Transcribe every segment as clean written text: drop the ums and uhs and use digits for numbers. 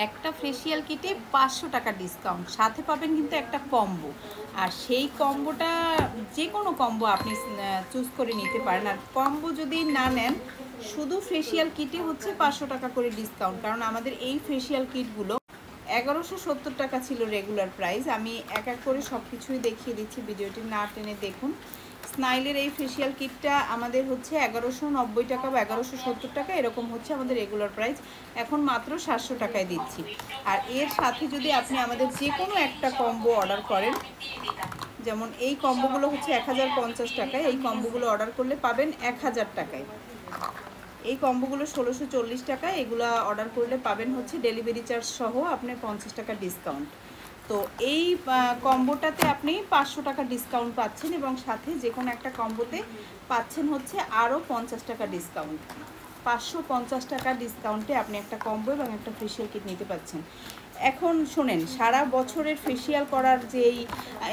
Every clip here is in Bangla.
একটা ফেসিয়াল কিটে 500 টাকা ডিসকাউন্ট, সাথে পাবেন কিন্তু একটা কম্বো। আর সেই কম্বোটা যে কোনো কম্বো আপনি চুজ করে নিতে পারেন। আর কম্বো যদি না নেন, শুধু ফেসিয়াল কিটে হচ্ছে 500 টাকা করে ডিসকাউন্ট। কারণ আমাদের এই ফেসিয়াল কিটগুলো 1170 টাকা ছিল রেগুলার প্রাইস। আমি এক এক করে সব কিছুই দেখিয়ে দিচ্ছি, ভিডিওটি না টেনে দেখুন। স্নাইলের এই ফেসিয়াল কিটটা আমাদের হচ্ছে 1190 টাকা বা 1170 টাকা এরকম হচ্ছে আমাদের রেগুলার প্রাইস। এখন মাত্র 700 টাকায় দিচ্ছি। আর এর সাথে যদি আপনি আমাদের যে কোনো একটা কম্বো অর্ডার করেন, যেমন এই কম্বোগুলো হচ্ছে 1050 টাকায়, এই কম্বোগুলো অর্ডার করলে পাবেন 1000 টাকায়। এই কম্বোগুলো 1640 টাকা, এগুলো অর্ডার করলে পাবেন হচ্ছে ডেলিভারি চার্জ সহ আপনার 50 টাকা ডিসকাউন্ট। তো এই কম্বোটাতে আপনি 500 টাকা ডিসকাউন্ট পাচ্ছেন এবং সাথে যে কোনো একটা কম্বোতে পাচ্ছেন হচ্ছে আরও 50 টাকা ডিসকাউন্ট। 550 টাকা ডিসকাউন্টে আপনি একটা কম্বো এবং একটা ফেসিয়াল কিট নিতে পাচ্ছেন। এখন শোনেন, সারা বছরের ফেসিয়াল করার যেই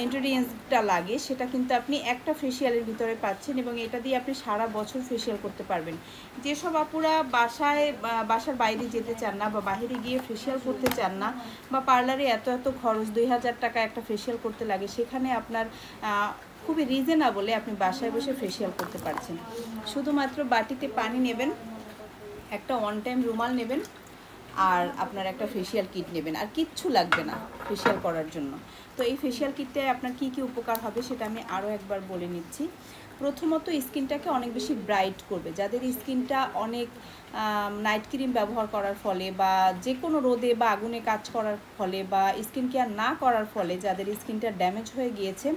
ইনগ্রেডিয়েন্টসটা লাগে সেটা কিন্তু আপনি একটা ফেসিয়ালের ভিতরে পাচ্ছেন এবং এটা দিয়ে আপনি সারা বছর ফেসিয়াল করতে পারবেন। যেসব আপুরা বাসার বাইরে যেতে চান না বা বাইরে গিয়ে ফেসিয়াল করতে চান না, বা পার্লারে এত এত খরচ, 2000 টাকা একটা ফেসিয়াল করতে লাগে, সেখানে আপনার খুবই রিজনেবলে আপনি বাসায় বসে ফেসিয়াল করতে পারছেন। শুধুমাত্র বাটিতে পানি নেবেন, একটা ওয়ান টাইম রুমাল নেবেন, আর আপনার একটা ফেসিয়াল কিট নেবেন, আর কিচ্ছু লাগবে না ফেসিয়াল করার জন্য। তো এই ফেসিয়াল কিটটায় আপনার কি কি উপকার হবে সেটা আমি আরও একবার বলে নিচ্ছি। প্রথমত, স্কিনটাকে অনেক বেশি ব্রাইট করবে। যাদের স্কিনটা অনেক নাইট ক্রিম ব্যবহার করার ফলে বা যে কোনো রোদে বা আগুনে কাজ করার ফলে বা স্কিন কেয়ার না করার ফলে যাদের স্কিনটা ড্যামেজ হয়ে গিয়েছে,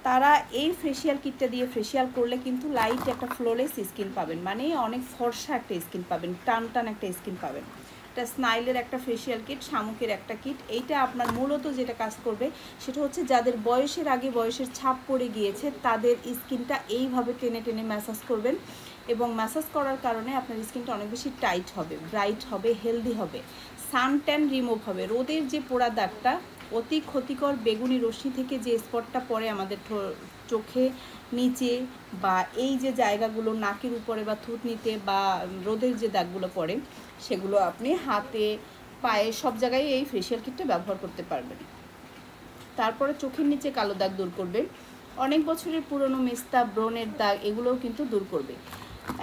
তারা এই ফেসিয়াল কিটটা দিয়ে ফেসিয়াল করলে কিন্তু লাইট একটা ফ্লোলেস স্কিন পাবেন, মানে অনেক ফর্সা একটা স্কিন পাবেন, টান টান একটা স্কিন পাবেন। এটা স্নাইলের একটা ফেসিয়াল কিট, শামুকের একটা কিট। এইটা আপনার মূলত যেটা কাজ করবে সেটা হচ্ছে যাদের বয়সের আগে বয়সের ছাপ পড়ে গিয়েছে তাদের স্কিনটা এইভাবে টেনে টেনে ম্যাসাজ করবেন এবং ম্যাসাজ করার কারণে আপনার স্কিনটা অনেক বেশি টাইট হবে, ব্রাইট হবে, হেলদি হবে, সান ট্যান রিমুভ হবে। রোদের যে পোড়া দাগটা, অতি ক্ষতিকর বেগুনি রশ্মি থেকে যে স্পটটা পড়ে আমাদের চোখে নিচে বা এই যে জায়গাগুলো নাকের উপরে বা থুতনিতে বা রোদের যে দাগগুলো পড়ে, সেগুলো আপনি হাতে পায়ে সব জায়গায় এই ফেসিয়াল কিটটা ব্যবহার করতে পারবেন। তারপরে চোখের নিচে কালো দাগ দূর করবে, অনেক বছরের পুরনো মেস্তা, ব্রণের দাগ, এগুলোও কিন্তু দূর করবে।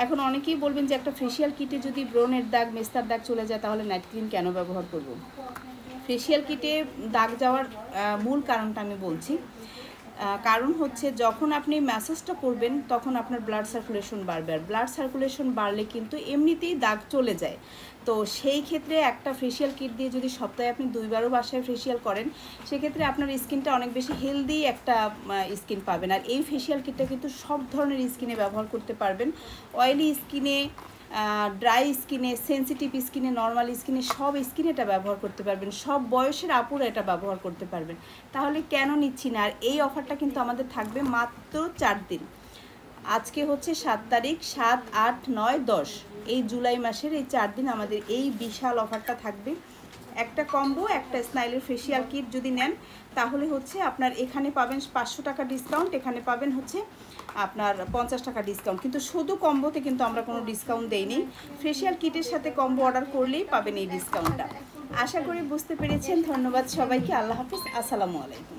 এখন অনেকেই বলবেন যে একটা ফেসিয়াল কিটে যদি ব্রণের দাগ, মেস্তার দাগ চলে যায় তাহলে নাইট ক্রিম কেন ব্যবহার করব? ফেসিয়াল কিটে দাগ যাওয়ার মূল কারণটা আমি বলছি। কারণ হচ্ছে যখন আপনি ম্যাসাজটা করবেন তখন আপনার ব্লাড সার্কুলেশন বাড়বে, আর ব্লাড সার্কুলেশন বাড়লে কিন্তু এমনিতেই দাগ চলে যায়। তো সেই ক্ষেত্রে একটা ফেসিয়াল কিট দিয়ে যদি সপ্তাহে আপনি 2বারও বাসায় ফেসিয়াল করেন, সেক্ষেত্রে আপনার স্কিনটা অনেক বেশি হেলদি একটা স্কিন পাবেন। আর এই ফেসিয়াল কিটটা কিন্তু সব ধরনের স্কিনে ব্যবহার করতে পারবেন, অয়েলি স্কিনে, ড্রাই স্কিনে, সেন্সিটিভ স্কিনে, নর্মাল স্কিনে, সব স্কিনে এটা ব্যবহার করতে পারবেন, সব বয়সের আপুরা এটা ব্যবহার করতে পারবেন। তাহলে কেন নিচ্ছি না? আর এই অফারটা কিন্তু আমাদের থাকবে মাত্র 4 দিন। আজকে হচ্ছে 7 তারিখ, 7, 8, 9, 10, এই জুলাই মাসের এই 4 দিন আমাদের এই বিশাল অফারটা থাকবে। একটা কম্বো, একটা স্নাইলের ফেসিয়াল কিট যদি নেন তাহলে হচ্ছে আপনার এখানে পাবেন 500 টাকা ডিসকাউন্ট, এখানে পাবেন হচ্ছে আপনার 50 টাকা ডিসকাউন্ট। কিন্তু শুধু কম্বোতে কিন্তু আমরা কোনো ডিসকাউন্ট দেইনি, ফেসিয়াল কিটের সাথে কম্বো অর্ডার করলেই পাবেন এই ডিসকাউন্টটা। আশা করি বুঝতে পেরেছেন। ধন্যবাদ সবাইকে। আল্লাহ হাফিজ। আসসালামু আলাইকুম।